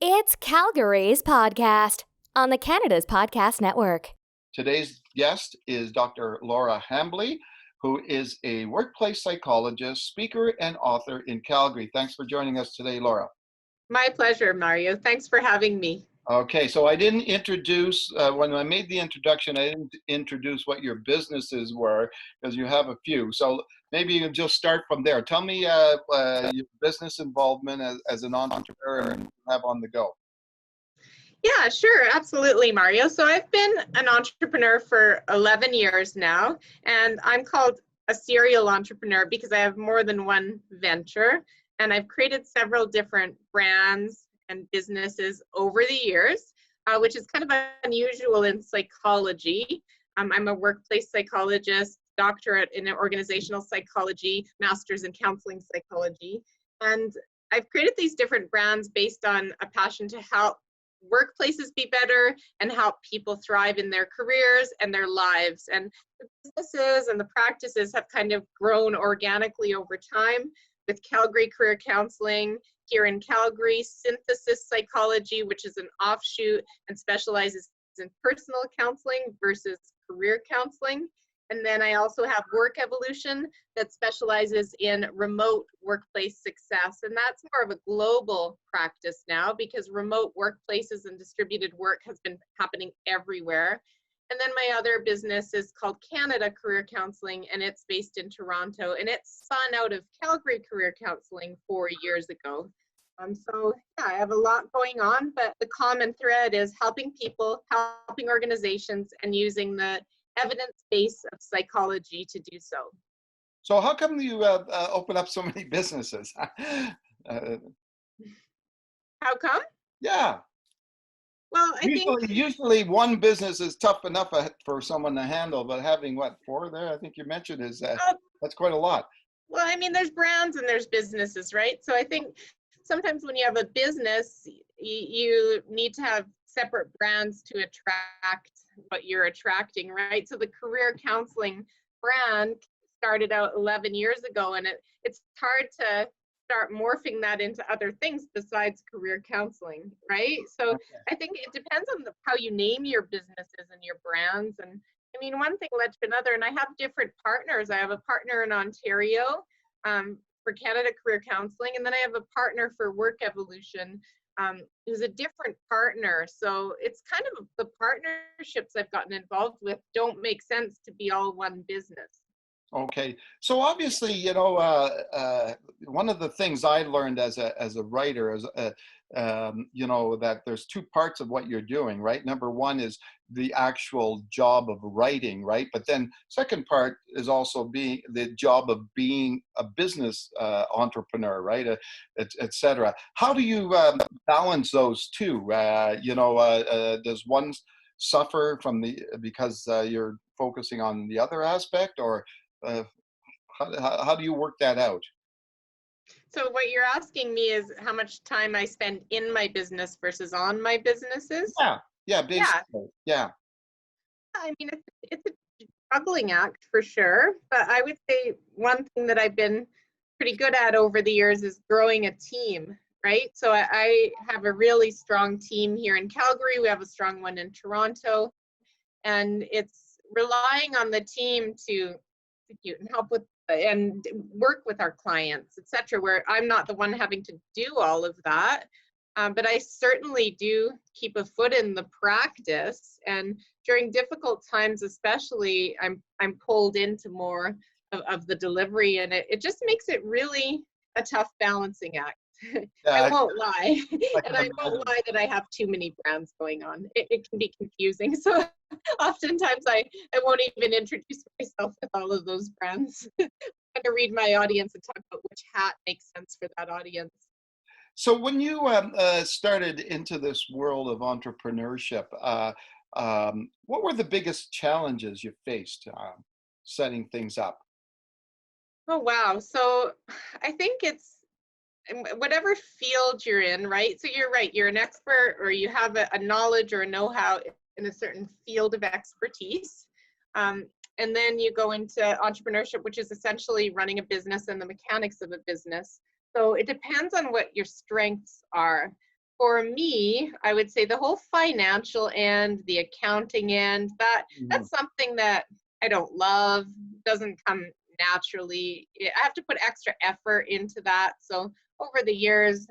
It's Calgary's podcast on the Canada's Podcast Network. Today's guest is Dr. Laura Hambley, who is a workplace psychologist, speaker, and author in Calgary. Thanks for joining us today, Laura. My pleasure, Mario. Thanks for having me. Okay, so I didn't introduce, when I made the introduction, I didn't introduce what your businesses were, because you have a few. So maybe you can just start from there. Tell me your business involvement as an entrepreneur and have on the go. Yeah, sure. Absolutely, Mario. So I've been an entrepreneur for 11 years now, and I'm called a serial entrepreneur because I have more than one venture, and I've created several different brands and businesses over the years, which is kind of unusual in psychology. I'm a workplace psychologist, doctorate in organizational psychology, master's in counseling psychology, and I've created these different brands based on a passion to help workplaces be better and help people thrive in their careers and their lives. And the businesses and the practices have kind of grown organically over time, with Calgary Career Counseling here in Calgary, Synthesis Psychology, which is an offshoot and specializes in personal counseling versus career counseling. And then I also have Work Evolution that specializes in remote workplace success. And that's more of a global practice now because remote workplaces and distributed work has been happening everywhere. And then my other business is called Canada Career Counseling, and it's based in Toronto. And it spun out of Calgary Career Counseling 4 years ago. So yeah, I have a lot going on, but the common thread is helping people, helping organizations, and using the evidence base of psychology to do so. So how come you open up so many businesses? How come? Yeah. Well, Usually one business is tough enough for someone to handle, but having four there, I think you mentioned is that's quite a lot. Well, I mean, there's brands and there's businesses, right? So I think sometimes when you have a business, you need to have separate brands to attract what you're attracting, right? So the career counseling brand started out 11 years ago, and it's hard to start morphing that into other things besides career counseling, right? So Okay. I think it depends on how you name your businesses and your brands. And I mean, one thing led to another, and I have different partners. I have a partner in Ontario for Canada Career Counseling, and then I have a partner for Work Evolution, who's a different partner. So it's kind of the partnerships I've gotten involved with don't make sense to be all one business. Okay, so obviously, one of the things I learned as a writer is, that there's two parts of what you're doing, right? Number one is the actual job of writing, right? But then second part is also being the job of being a business entrepreneur, right? Et cetera. How do you balance those two? Does one suffer because you're focusing on the other aspect, or how do you work that out? So what you're asking me is how much time I spend in my business versus on my businesses? Yeah, basically, yeah. I mean, it's a juggling act for sure, but I would say one thing that I've been pretty good at over the years is growing a team, right? So I have a really strong team here in Calgary. We have a strong one in Toronto, and it's relying on the team to execute and help with and work with our clients, etc., where I'm not the one having to do all of that. But I certainly do keep a foot in the practice, and during difficult times especially, I'm pulled into more of the delivery, and it just makes it really a tough balancing act. Yeah, I won't lie. I And can I imagine. won't lie that I have too many brands going on. It can be confusing. So oftentimes I won't even introduce myself with all of those brands. I'm going to read my audience and talk about which hat makes sense for that audience. So when you started into this world of entrepreneurship, what were the biggest challenges you faced setting things up? Oh, wow. So I think it's whatever field you're in, right? So you're right, you're an expert or you have a knowledge or a know-how in a certain field of expertise. And then you go into entrepreneurship, which is essentially running a business and the mechanics of a business. So it depends on what your strengths are. for me, I would say the whole financial end, the accounting end, Mhm. that's something that I don't love, doesn't come naturally. I have to put extra effort into that. So over the years,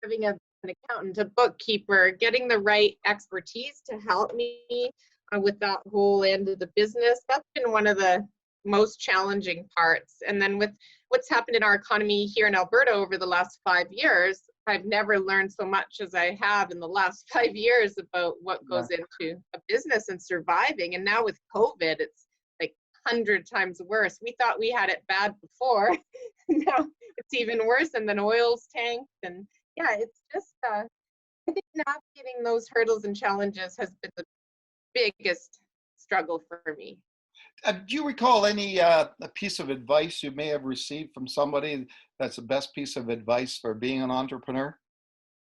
having an accountant, a bookkeeper, getting the right expertise to help me with that whole end of the business, that's been one of the most challenging parts. And then with what's happened in our economy here in Alberta over the last 5 years, I've never learned so much as I have in the last 5 years about what Yeah. goes into a business and surviving. And now with COVID, it's like 100 times worse. We thought we had it bad before. Now it's even worse. And then oil's tanked. And yeah, it's just, I think navigating those hurdles and challenges has been the biggest struggle for me. Do you recall any a piece of advice you may have received from somebody that's the best piece of advice for being an entrepreneur?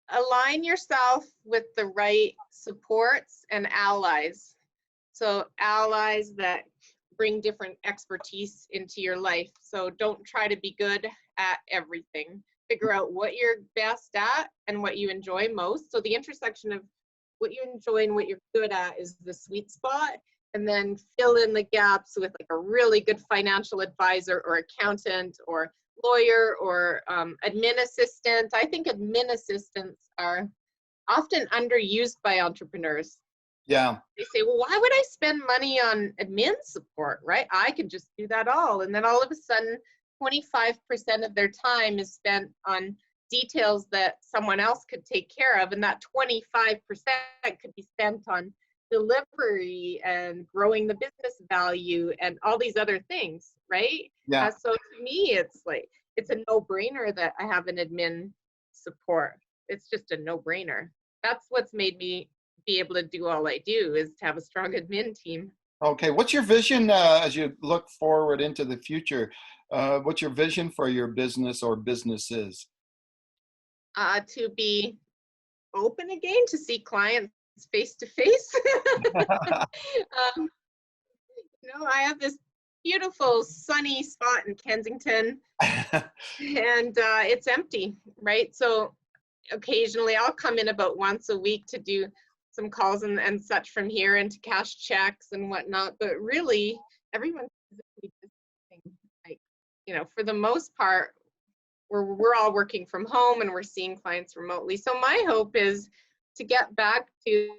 Align yourself with the right supports and allies. So allies that bring different expertise into your life. So don't try to be good at everything. Figure out what you're best at and what you enjoy most. So the intersection of what you enjoy and what you're good at is the sweet spot. And then fill in the gaps with like a really good financial advisor or accountant or lawyer or admin assistant. I think admin assistants are often underused by entrepreneurs. Yeah. They say, well, why would I spend money on admin support, right? I could just do that all. And then all of a sudden, 25% of their time is spent on details that someone else could take care of. And that 25% could be spent on delivery and growing the business value and all these other things, right? Yeah. So to me, it's like, it's a no-brainer that I have an admin support. It's just a no-brainer. That's what's made me be able to do all I do, is to have a strong admin team. Okay. What's your vision as you look forward into the future? What's your vision for your business or businesses? To be open again, to see clients face to face. I have this beautiful sunny spot in Kensington, and it's empty, right? So occasionally I'll come in about once a week to do some calls and such from here and to cash checks and whatnot. But really, everyone's physically distancing. Like, for the most part, we're all working from home and we're seeing clients remotely. So my hope is to get back to,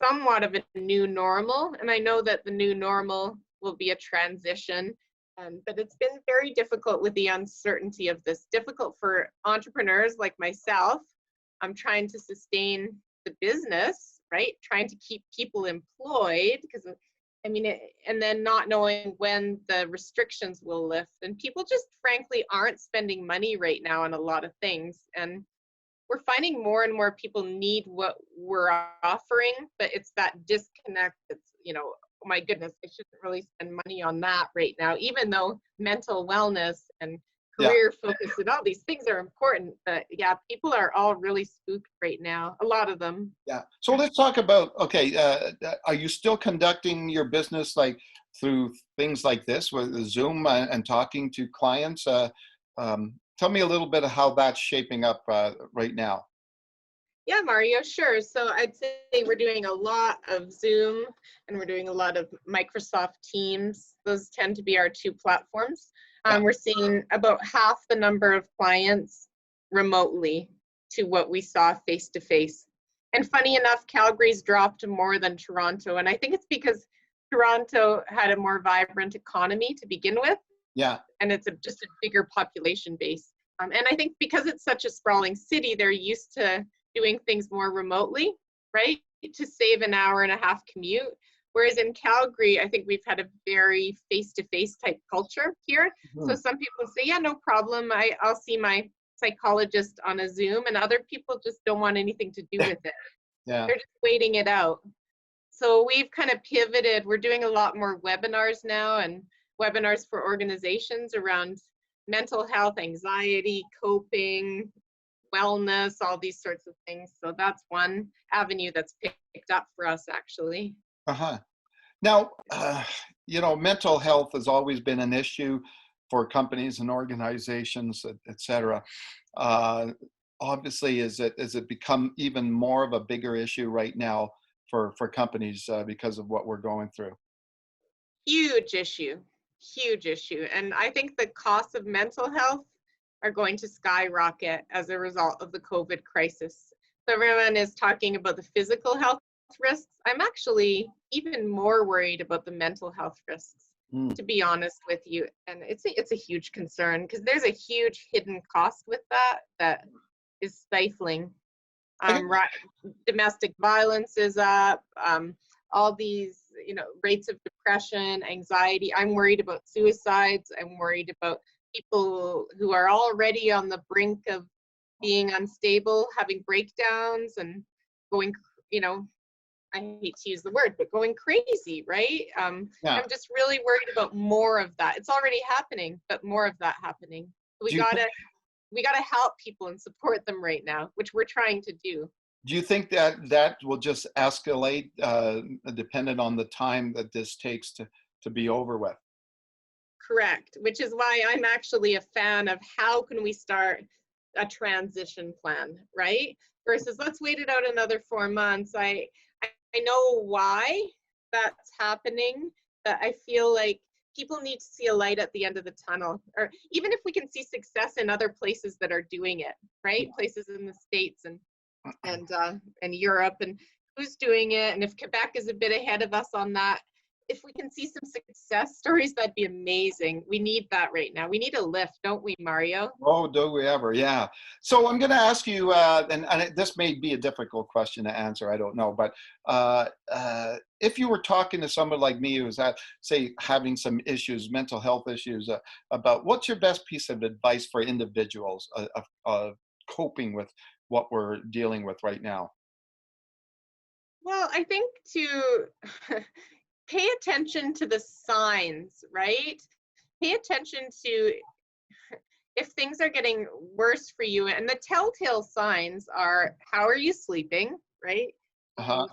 somewhat of a new normal. And I know that the new normal will be a transition. But it's been very difficult with the uncertainty of this. Difficult for entrepreneurs like myself. I'm trying to sustain the business, right? Trying to keep people employed because, and then not knowing when the restrictions will lift. And people just frankly aren't spending money right now on a lot of things. And we're finding more and more people need what we're offering, but it's that disconnect that's, oh my goodness, I shouldn't really spend money on that right now, even though mental wellness and Yeah. career focus and all these things are important. But yeah, people are all really spooked right now, a lot of them. Yeah. So let's talk about, okay, are you still conducting your business like through things like this with Zoom and talking to clients? Tell me a little bit of how that's shaping up right now. Yeah, Mario, sure. So I'd say we're doing a lot of Zoom and we're doing a lot of Microsoft Teams. Those tend to be our two platforms. Yeah. We're seeing about half the number of clients remotely to what we saw face to face. And funny enough, Calgary's dropped more than Toronto. And I think it's because Toronto had a more vibrant economy to begin with. Yeah. And it's just a bigger population base. And I think because it's such a sprawling city, they're used to doing things more remotely, right? To save an hour and a half commute. Whereas in Calgary, I think we've had a very face-to-face type culture here. Mhm. So some people say, yeah, no problem. I'll see my psychologist on a Zoom, and other people just don't want anything to do with it. Yeah. They're just waiting it out. So we've kind of pivoted. We're doing a lot more webinars now, and webinars for organizations around mental health, anxiety, coping, wellness, all these sorts of things. So that's one avenue that's picked up for us, actually. Uh-huh. Now, mental health has always been an issue for companies and organizations, et cetera. obviously, is it become even more of a bigger issue right now for companies because of what we're going through? Huge issue, huge issue. And I think the costs of mental health are going to skyrocket as a result of the COVID crisis. So everyone is talking about the physical health risks. I'm actually even more worried about the mental health risks, Mm. to be honest with you. And it's a huge concern because there's a huge hidden cost with that is stifling. Okay. Right, domestic violence is up. All these, rates of depression, anxiety. I'm worried about suicides. I'm worried about people who are already on the brink of being unstable, having breakdowns and going, I hate to use the word, but going crazy, right? Yeah. I'm just really worried about more of that. It's already happening, but more of that happening. We Do you gotta help people and support them right now, which we're trying to do. Do you think that will just escalate, dependent on the time that this takes to be over with? Correct, which is why I'm actually a fan of how can we start a transition plan, right? Versus let's wait it out another 4 months. I know why that's happening, but I feel like people need to see a light at the end of the tunnel, or even if we can see success in other places that are doing it, right? Places in the States and Europe, and who's doing it, and if Quebec is a bit ahead of us on that, if we can see some success stories, that'd be amazing. We need that right now. We need a lift, don't we, Mario? Oh, do we ever? Yeah. So I'm going to ask you, this may be a difficult question to answer. I don't know, but if you were talking to someone like me who's say, having some issues, mental health issues, about what's your best piece of advice for individuals of coping with what we're dealing with right now? Well, I think to pay attention to the signs, right? Pay attention to if things are getting worse for you. And the telltale signs are, how are you sleeping, right? Uh-huh.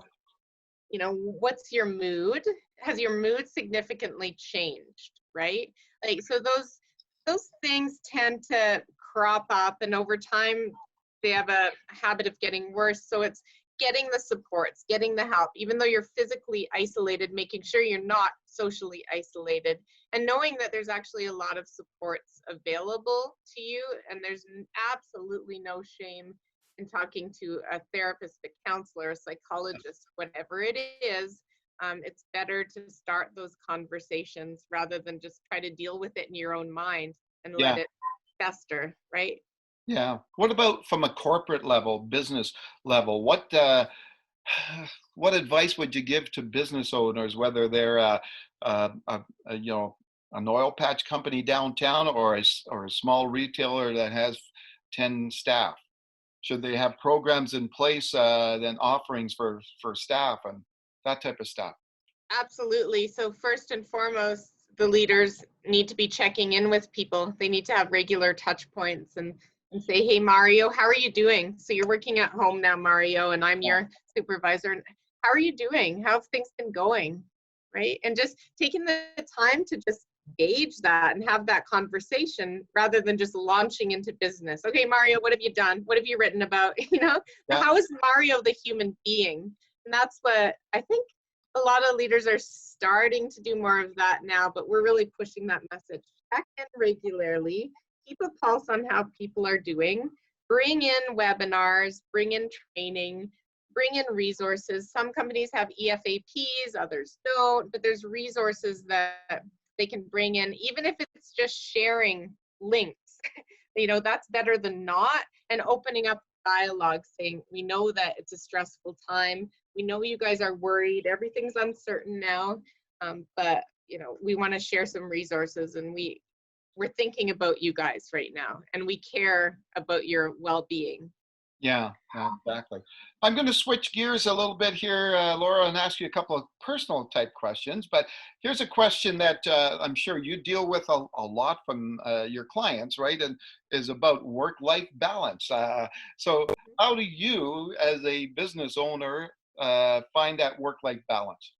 What's your mood? Has your mood significantly changed, right? Like, so those things tend to crop up, and over time they have a habit of getting worse. So it's getting the supports, getting the help, even though you're physically isolated, making sure you're not socially isolated, and knowing that there's actually a lot of supports available to you. And there's absolutely no shame in talking to a therapist, a counselor, a psychologist, whatever it is. It's better to start those conversations rather than just try to deal with it in your own mind and Yeah. let it fester, right? Yeah. What about from a corporate level, business level? What advice would you give to business owners, whether they're an oil patch company downtown or a small retailer that has 10 staff? Should they have programs in place, then offerings for staff and that type of stuff? Absolutely. So first and foremost, the leaders need to be checking in with people. They need to have regular touch points and say, hey, Mario, how are you doing? So you're working at home now, Mario, and I'm your supervisor. How are you doing? How have things been going? Right? And just taking the time to just gauge that and have that conversation rather than just launching into business. Okay, Mario, what have you done? What have you written about? Yeah. How is Mario the human being? And that's what I think a lot of leaders are starting to do more of that now, but we're really pushing that message. Check in regularly, keep a pulse on how people are doing, bring in webinars, bring in training, bring in resources. Some companies have EFAPs, others don't, but there's resources that they can bring in, even if it's just sharing links. That's better than not, and opening up dialogue, saying, we know that it's a stressful time. We know you guys are worried. Everything's uncertain now, but we want to share some resources, and we're thinking about you guys right now, and we care about your well-being. Yeah, exactly. I'm going to switch gears a little bit here, Laura, and ask you a couple of personal type questions. But here's a question that I'm sure you deal with a lot from your clients, right? And is about work-life balance. So how do you, as a business owner, find that work-life balance?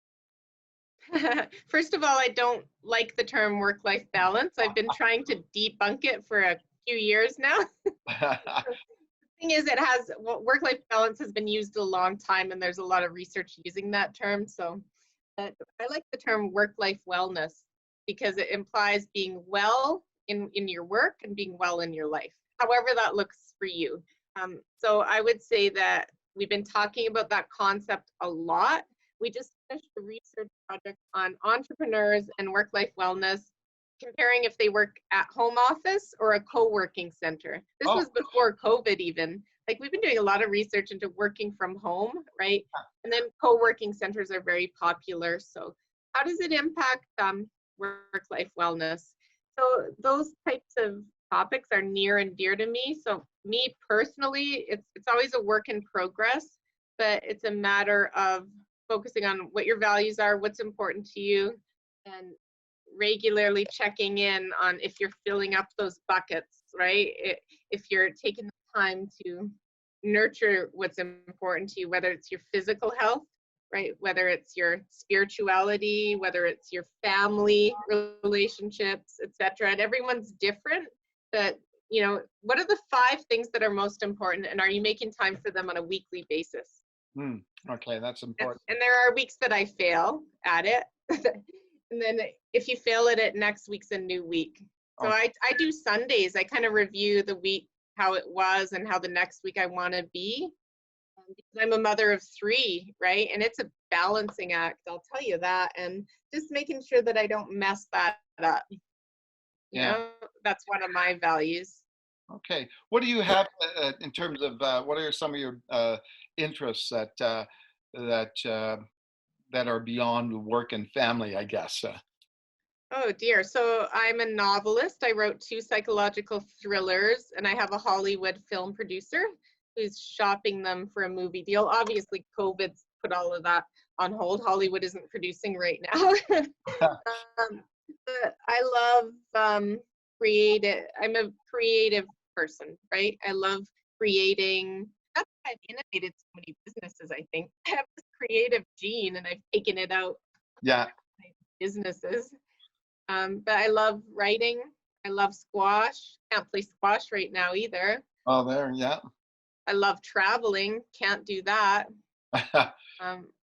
First of all, I don't like the term work-life balance. I've been trying to debunk it for a few years now. thing is, work-life balance has been used a long time, and there's a lot of research using that term. So I like the term work-life wellness because it implies being well in your work and being well in your life, however that looks for you. So I would say that we've been talking about that concept a lot. We just finished a research project on entrepreneurs and work-life wellness, comparing if they work at home office or a co-working center. This was before COVID even. Like, we've been doing a lot of research into working from home, right? And then co-working centers are very popular. So how does it impact work-life wellness? So those types of topics are near and dear to me. So me personally, it's always a work in progress, but it's a matter of focusing on what your values are, what's important to you, and regularly checking in on if you're filling up those buckets, right? If you're taking the time to nurture what's important to you, whether it's your physical health, right? Whether it's your spirituality, whether it's your family relationships, etc. And everyone's different, but what are the 5 things that are most important, and are you making time for them on a weekly basis? Okay, that's important. And there are weeks that I fail at it. And then if you fail at it, next week's a new week. So I do Sundays. I kind of review the week, how it was, and how the next week I want to be. Because I'm a mother of 3, right? And it's a balancing act, I'll tell you that. And just making sure that I don't mess that up. You know, that's one of my values. Okay. What do you have in terms of what are some of your interests that are beyond work and family, I guess? Oh dear. So I'm a novelist. I wrote 2 psychological thrillers, and I have a Hollywood film producer who's shopping them for a movie deal. Obviously, COVID's put all of that on hold. Hollywood isn't producing right now. But I love creative. I'm a creative person, right? I love creating. That's why I've innovated so many businesses, I think. I have this creative gene, and I've taken it out. Yeah. My businesses. But I love writing. I love squash. Can't play squash right now either. Oh, there, yeah. I love traveling. Can't do that.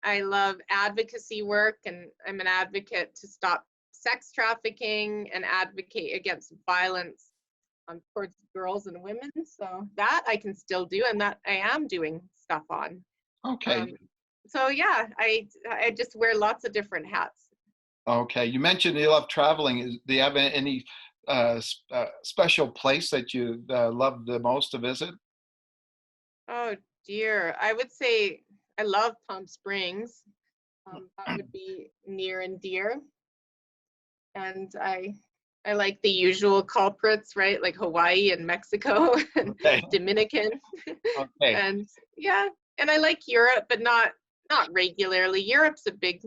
I love advocacy work, and I'm an advocate to stop sex trafficking and advocate against violence towards girls and women. So that I can still do, and that I am doing stuff on. Okay. So yeah, I just wear lots of different hats. Okay. You mentioned you love traveling. Do you have any special place that you love the most to visit? Oh dear. I would say I love Palm Springs. That would be near and dear. And I like the usual culprits, right? Like Hawaii and Mexico and Dominican. Okay. And yeah, and I like Europe, but not regularly. Europe's a big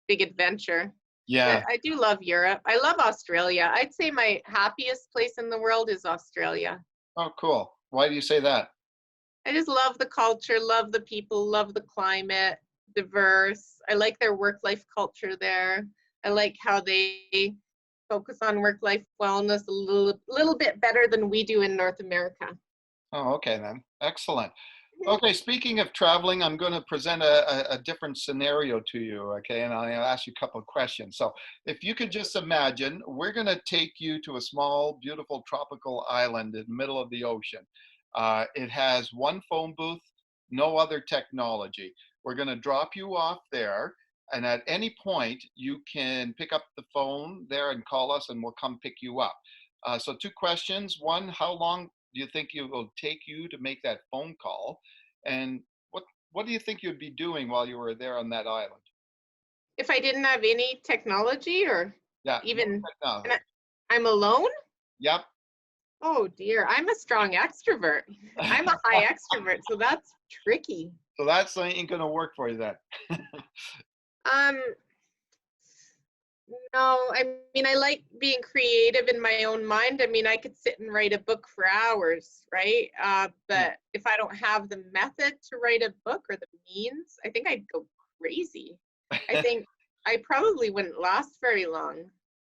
adventure. Yeah. But I do love Europe. I love Australia. I'd say my happiest place in the world is Australia. Oh, cool. Why do you say that? I just love the culture, love the people, love the climate, diverse. I like their work-life culture there. I like how they focus on work-life wellness a little bit better than we do in North America. Oh, okay then. Excellent. Okay, speaking of traveling, I'm going to present a different scenario to you, okay? And I'll ask you a couple of questions. So if you could just imagine, we're going to take you to a small, beautiful tropical island in the middle of the ocean. It has one phone booth, no other technology. We're going to drop you off there, and at any point, you can pick up the phone there and call us, and we'll come pick you up. So 2 questions. One, how long do you think it will take you to make that phone call? And what do you think you'd be doing while you were there on that island? If I didn't have any technology, or even no I'm alone? Yep. Oh dear, I'm a strong extrovert. I'm a high extrovert, so that's tricky. So that's ain't gonna work for you then. No, I mean, I like being creative in my own mind. I mean, I could sit and write a book for hours, right? But if I don't have the method to write a book or the means, I think I'd go crazy. I think I probably wouldn't last very long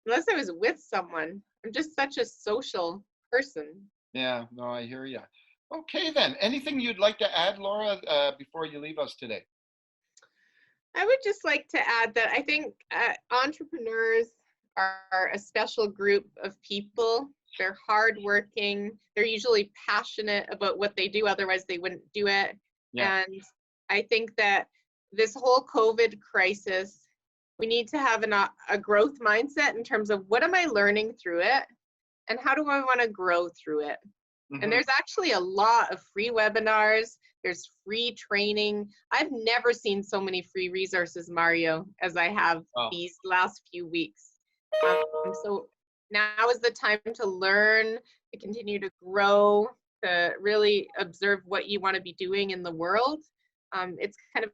unless I was with someone. I'm just such a social person. Yeah, no, I hear you. Okay, then. Anything you'd like to add, Laura, before you leave us today? I would just like to add that I think entrepreneurs are a special group of people. They're hardworking. They're usually passionate about what they do, otherwise they wouldn't do it. Yeah. And I think that this whole COVID crisis, we need to have a growth mindset in terms of what am I learning through it and how do I want to grow through it. And there's actually a lot of free webinars. There's free training. I've never seen so many free resources, Mario, as I have these last few weeks. So now is the time to learn, to continue to grow, to really observe what you want to be doing in the world. It's kind of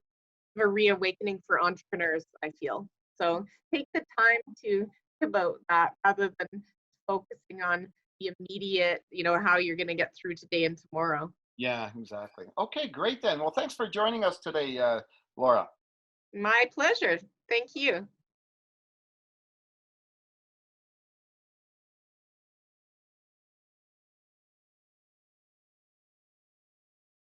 a reawakening for entrepreneurs, I feel. So take the time to think about that rather than focusing on the immediate, how you're going to get through today and tomorrow. Yeah, exactly. Okay, great then. Well, thanks for joining us today, Laura. My pleasure. Thank you.